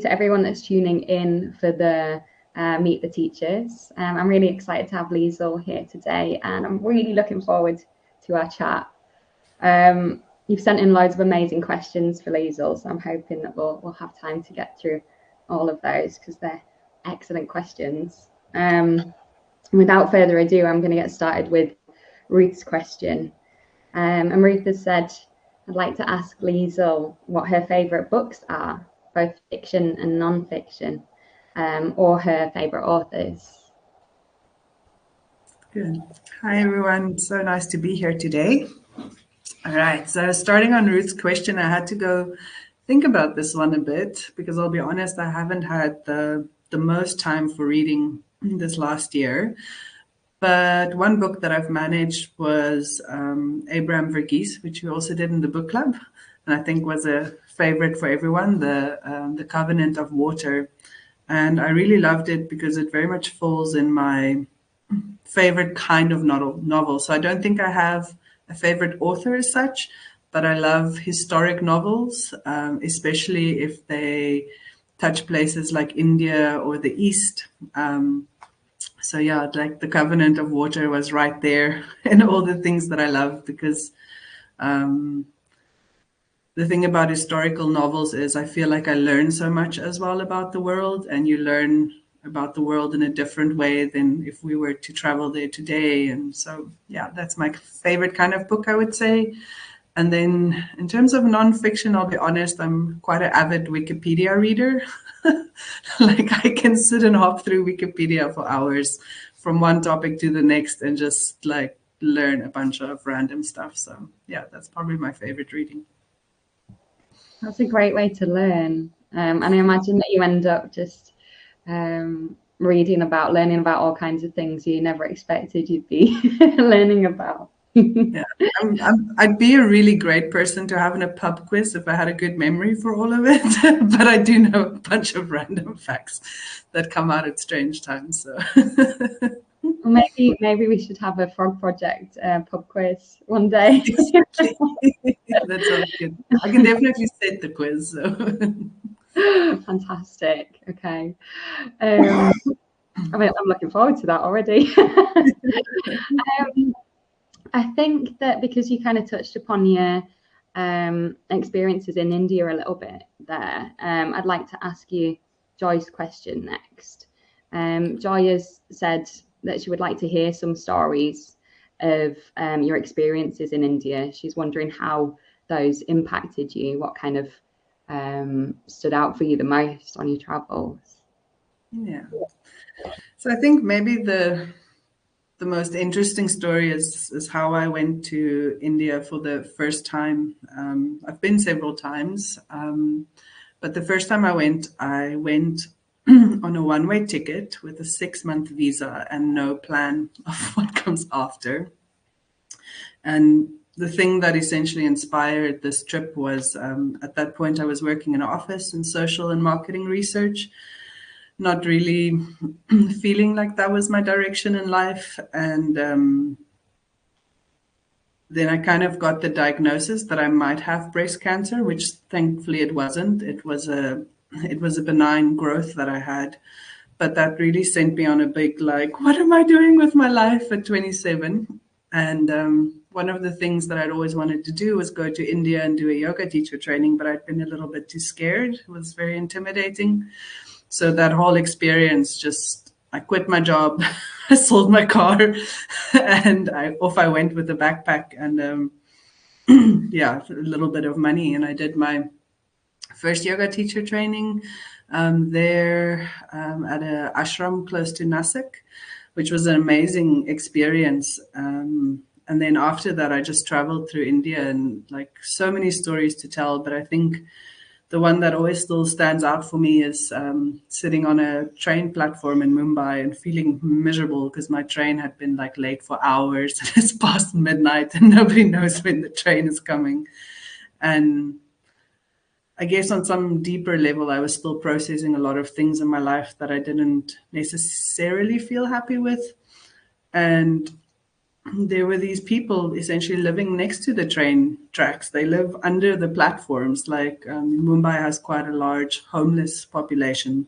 to everyone that's tuning in for the Meet the Teachers. I'm really excited to have Liezl here today, and I'm really looking forward to our chat. You've sent in loads of amazing questions for Liezl, so I'm hoping that we'll have time to get through all of those because they're excellent questions. Without further ado, I'm going to get started with Ruth's question. And Ruth has said, I'd like to ask Liezl what her favourite books are, both fiction and non-fiction, or her favourite authors. Good. Hi, everyone. So nice to be here today. All right. So starting on Ruth's question, I had to go think about this one a bit because I'll be honest, I haven't had the most time for reading this last year. But one book that I've managed was Abraham Verghese, which we also did in the book club, and I think was a favorite for everyone, the Covenant of Water. And I really loved it because it very much falls in my favorite kind of novel. So I don't think I have a favorite author as such, but I love historic novels, especially if they touch places like India or the East. So yeah, like the Covenant of Water was right there in all the things that I love because the thing about historical novels is I feel like I learn so much as well about the world, and you learn about the world in a different way than if we were to travel there today. And so, yeah, that's my favorite kind of book, I would say. And then in terms of nonfiction, I'll be honest, I'm quite an avid Wikipedia reader. Like I can sit and hop through Wikipedia for hours from one topic to the next and just like learn a bunch of random stuff. So yeah, that's probably my favorite reading. That's a great way to learn. And I imagine that you end up just learning about all kinds of things you never expected you'd be learning about. Yeah, I'd be a really great person to have in a pub quiz if I had a good memory for all of it. But I do know a bunch of random facts that come out at strange times. So maybe we should have a frog project pub quiz one day. That sounds good. I can definitely set the quiz. So. Fantastic. Okay. I'm looking forward to that already. I think that because you kind of touched upon your experiences in India a little bit there, I'd like to ask you Joy's question next. Joy has said that she would like to hear some stories of your experiences in India. She's wondering how those impacted you, what kind of stood out for you the most on your travels. Yeah. So I think maybe the most interesting story is how I went to India for the first time. I've been several times, but the first time I went on a one-way ticket with a 6-month visa and no plan of what comes after. And the thing that essentially inspired this trip was at that point I was working in an office in social and marketing research, not really feeling like that was my direction in life. And then I kind of got the diagnosis that I might have breast cancer, which thankfully it wasn't. It was a benign growth that I had. But that really sent me on a big, like, what am I doing with my life at 27? And one of the things that I'd always wanted to do was go to India and do a yoga teacher training, but I'd been a little bit too scared. It was very intimidating. So that whole experience, I quit my job, I sold my car, and off I went with a backpack and a little bit of money. And I did my first yoga teacher training there at an ashram close to Nasik, which was an amazing experience. And then after that, I just traveled through India and like so many stories to tell. But I think the one that always still stands out for me is sitting on a train platform in Mumbai and feeling miserable because my train had been like late for hours and it's past midnight and nobody knows when the train is coming. And I guess on some deeper level, I was still processing a lot of things in my life that I didn't necessarily feel happy with. And there were these people essentially living next to the train tracks. They live under the platforms. Like Mumbai has quite a large homeless population.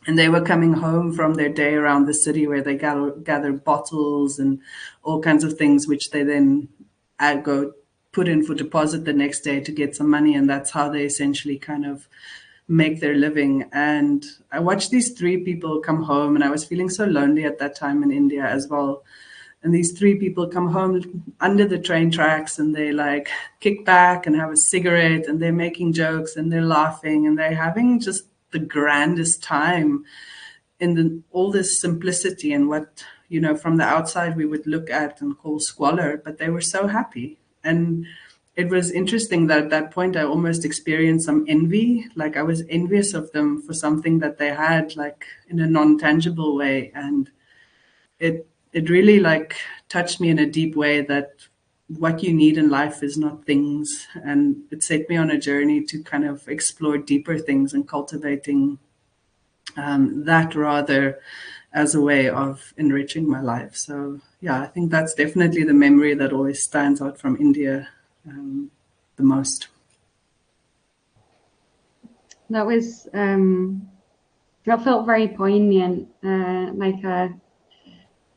And they were coming home from their day around the city where they gather bottles and all kinds of things, which they then go put in for deposit the next day to get some money. And that's how they essentially kind of make their living. And I watched these three people come home, and I was feeling so lonely at that time in India as well. And these three people come home under the train tracks, and they like kick back and have a cigarette, and they're making jokes and they're laughing and they're having just the grandest time in all this simplicity and what, from the outside we would look at and call squalor, but they were so happy. And it was interesting that at that point I almost experienced some envy. Like I was envious of them for something that they had, like in a non-tangible way. And it really like touched me in a deep way that what you need in life is not things. And it set me on a journey to kind of explore deeper things and cultivating that rather as a way of enriching my life. So yeah, I think that's definitely the memory that always stands out from India the most. That was that felt very poignant.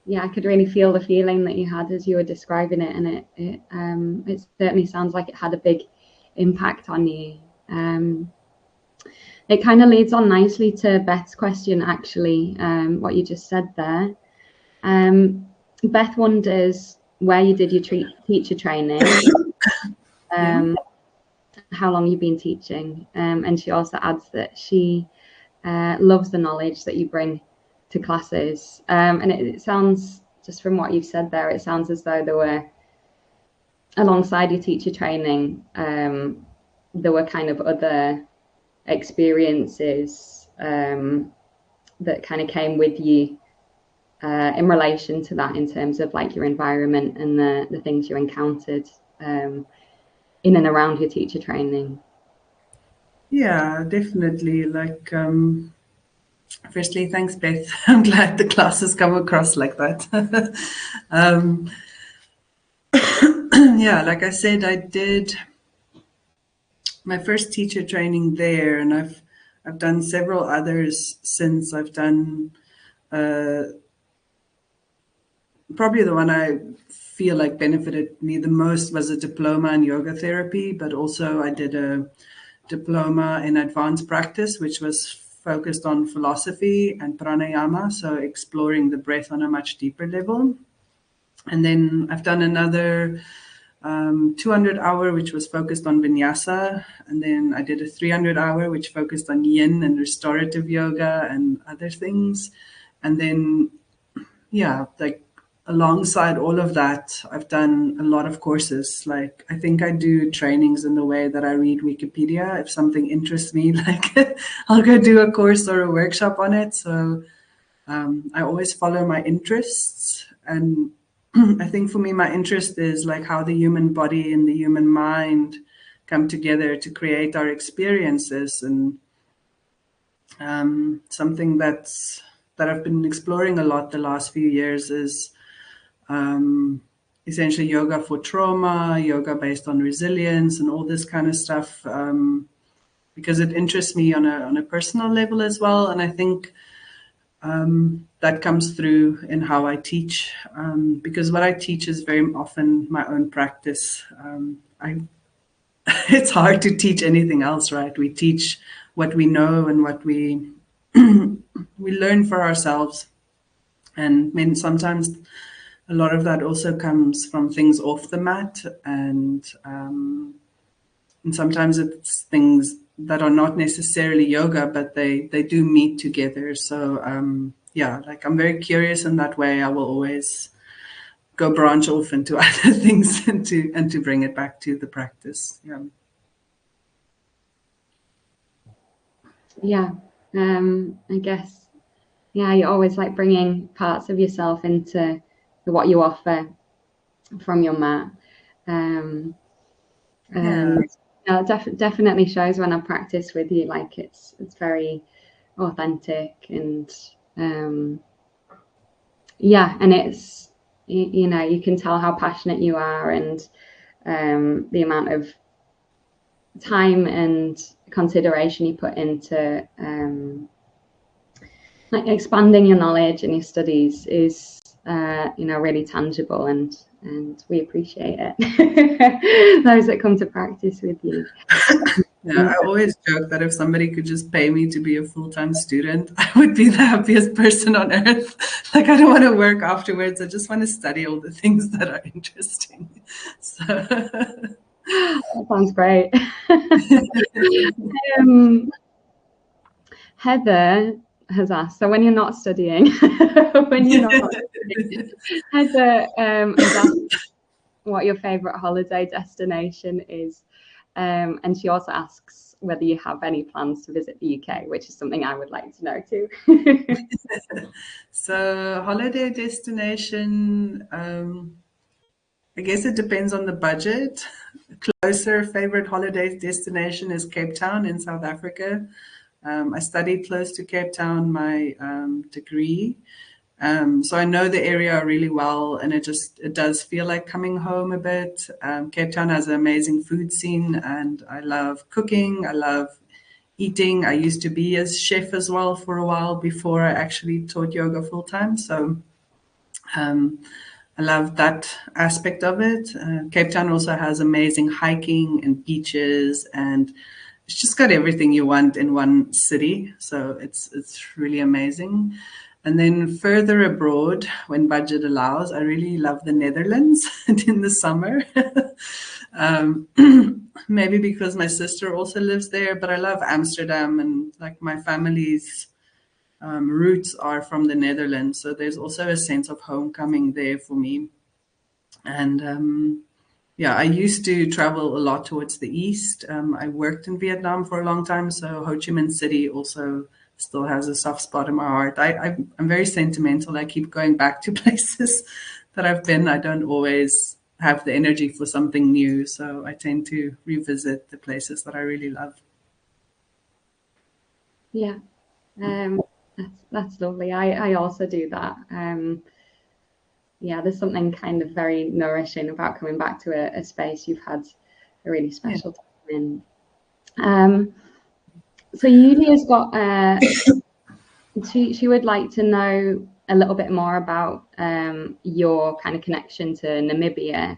Yeah, I could really feel the feeling that you had as you were describing it, and it certainly sounds like it had a big impact on you. It kind of leads on nicely to Beth's question, actually, what you just said there. Beth wonders where you did your teacher training, how long you've been teaching, and she also adds that she loves the knowledge that you bring to classes. And it sounds, just from what you've said there, it sounds as though there were, alongside your teacher training, there were kind of other experiences that kind of came with you in relation to that, in terms of like your environment and the things you encountered in and around your teacher training. Yeah, definitely. Like, firstly, thanks, Beth. I'm glad the class has come across like that. Yeah, like I said, I did my first teacher training there, and I've done several others since. I've done probably the one I feel like benefited me the most was a diploma in yoga therapy, but also I did a diploma in advanced practice, which was focused on philosophy and pranayama, so exploring the breath on a much deeper level. And then I've done another 200-hour, which was focused on vinyasa. And then I did a 300-hour, which focused on yin and restorative yoga and other things. And then, yeah, like alongside all of that, I've done a lot of courses. Like, I think I do trainings in the way that I read Wikipedia. If something interests me, like I'll go do a course or a workshop on it. So I always follow my interests. And I think for me, my interest is like how the human body and the human mind come together to create our experiences. And something that I've been exploring a lot the last few years is essentially yoga for trauma, yoga based on resilience, and all this kind of stuff, because it interests me on a personal level as well. And I think that comes through in how I teach, because what I teach is very often my own practice. It's hard to teach anything else, right? We teach what we know and what we we learn for ourselves. And I mean, sometimes a lot of that also comes from things off the mat, and sometimes it's things that are not necessarily yoga, but they do meet together. So yeah, like I'm very curious in that way. I will always go branch off into other things and to bring it back to the practice. Yeah. Yeah, I guess, yeah, you're always like bringing parts of yourself into what you offer from your mat. And Yeah. it definitely shows when I practice with you, like it's very authentic, and yeah, and it's you know, you can tell how passionate you are, and the amount of time and consideration you put into like expanding your knowledge and your studies is you know, really tangible, and we appreciate it. Those that come to practice with you. Yeah, I always joke that if somebody could just pay me to be a full-time student, I would be the happiest person on earth. Like, I don't want to work afterwards. I just want to study all the things that are interesting. So, That sounds great. um, Heather has asked, so when you're not studying, when you're not studying, Heather has asked what your favourite holiday destination is. And she also asks whether you have any plans to visit the UK, which is something I would like to know too. so holiday destination, I guess it depends on the budget. Closer favorite holiday destination is Cape Town in South Africa. I studied close to Cape Town, my degree. So I know the area really well, and it does feel like coming home a bit. Cape Town has an amazing food scene, and I love cooking. I love eating. I used to be a chef as well for a while before I actually taught yoga full time. So um, I love that aspect of it. Cape Town also has amazing hiking and beaches, and it's just got everything you want in one city. So it's really amazing. And then further abroad, when budget allows, I really love the Netherlands in the summer. um, maybe because my sister also lives there, but I love Amsterdam, and like my family's roots are from the Netherlands. So there's also a sense of homecoming there for me. And yeah, I used to travel a lot towards the east. I worked in Vietnam for a long time, so Ho Chi Minh City also still has a soft spot in my heart. I'm very sentimental. I keep going back to places that I've been. I don't always have the energy for something new, so I tend to revisit the places that I really love. Yeah, that's lovely. I also do that. Yeah, there's something kind of very nourishing about coming back to a space you've had a really Yeah. special time in. So Yulia's got she would like to know a little bit more about your kind of connection to Namibia.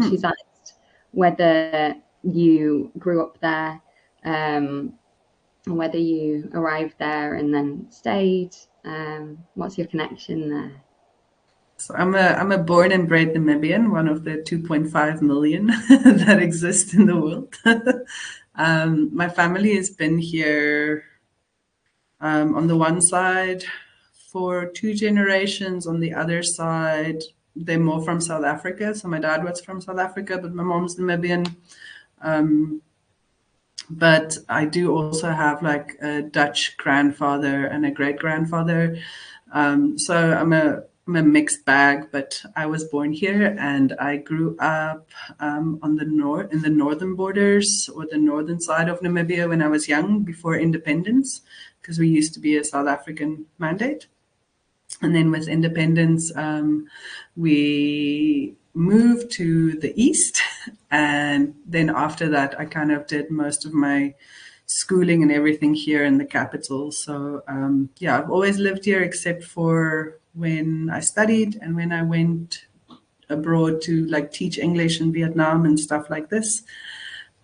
She's asked whether you grew up there, whether you arrived there and then stayed. What's your connection there? So I'm a born and bred Namibian, one of the 2.5 million that exist in the world. My family has been here on the one side for two generations. On the other side, they're more from South Africa. So my dad was from South Africa, but my mom's Namibian. But I do also have like a Dutch grandfather and a great grandfather. So I'm a mixed bag, but I was born here and I grew up on the north in the northern borders or the northern side of Namibia when I was young before independence, because we used to be a South African mandate. And then with independence, we moved to the east. And then after that, I kind of did most of my schooling and everything here in the capital. So yeah, I've always lived here except for when I studied and when I went abroad to like teach English in Vietnam and stuff like this.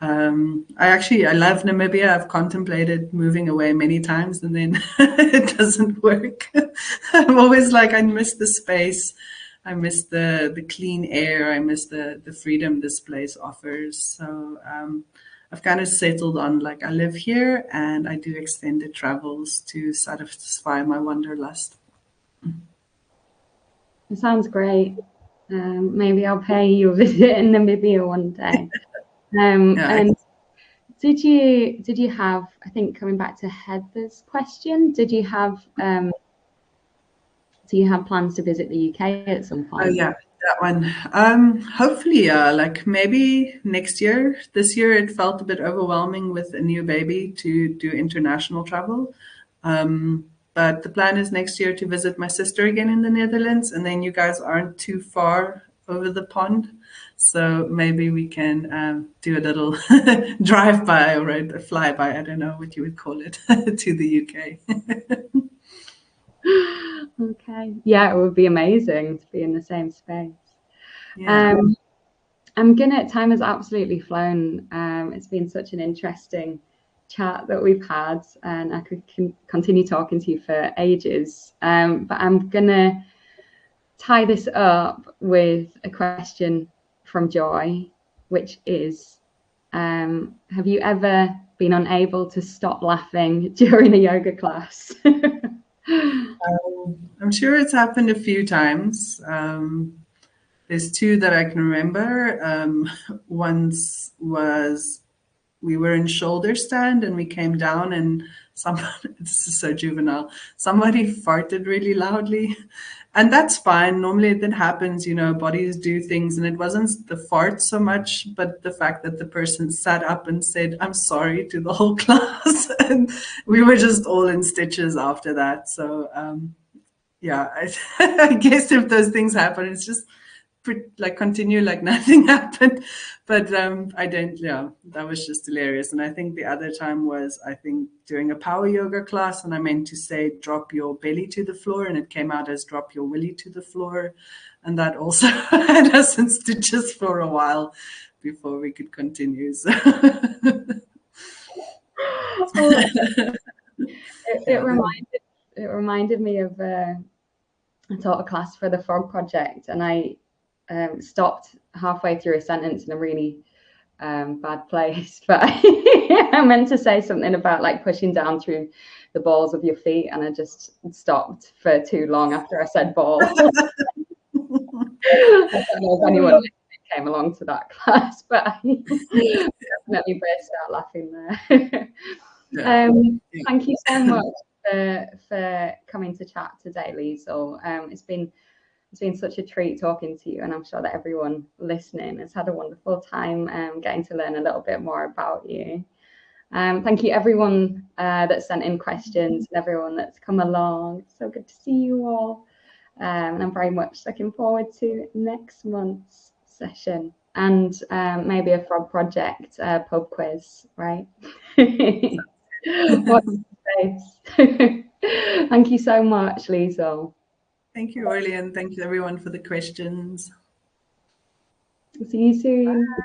I love Namibia. I've contemplated moving away many times and then it doesn't work. I'm always like, I miss the space. I miss the clean air. I miss the freedom this place offers. So I've kind of settled on like I live here and I do extended travels to satisfy my wanderlust. It sounds great. Maybe I'll pay you a visit in Namibia one day. Yeah, And did you have, I think coming back to Heather's question, do you have plans to visit the UK at some oh point? yeah, that one. Hopefully, like maybe next year. This year it felt a bit overwhelming with a new baby to do international travel. Um, But the plan is next year to visit my sister again in the Netherlands, and then you guys aren't too far over the pond. So maybe we can do a little drive-by or a flyby, I don't know what you would call it, to the UK. Okay. Yeah, it would be amazing to be in the same space. Yeah. Time has absolutely flown. It's been such an interesting chat that we've had, and I could continue talking to you for ages. But I'm gonna tie this up with a question from Joy, which is, have you ever been unable to stop laughing during a yoga class? I'm sure it's happened a few times. There's two that I can remember. Once was we were in shoulder stand and we came down and someone, this is so juvenile, somebody farted really loudly. And that's fine. Normally that happens, bodies do things. And it wasn't the fart so much, but the fact that the person sat up and said, "I'm sorry" to the whole class. And we were just all in stitches after that. So, yeah, I guess if those things happen, it's just like continue like nothing happened. But I don't, yeah, that was just hilarious. And I think the other time was, I think, doing a power yoga class, and I meant to say drop your belly to the floor, and it came out as drop your willy to the floor. And that also had us in stitches for a while before we could continue. So It reminded me of I taught a class for the Frog Project, and I stopped halfway through a sentence in a really bad place, but I meant to say something about like pushing down through the balls of your feet, and I just stopped for too long after I said balls. I don't know if anyone came along to that class, but I definitely burst out laughing there. Thank you so much for coming to chat today, Liezl. It's been such a treat talking to you, and I'm sure that everyone listening has had a wonderful time getting to learn a little bit more about you. Thank you everyone that sent in questions and everyone that's come along. It's so good to see you all. And I'm very much looking forward to next month's session and maybe a Frog Project pub quiz, right? What space. Thank you so much, Liezl. thank you, Orly, and thank you everyone for the questions. See you soon. Bye.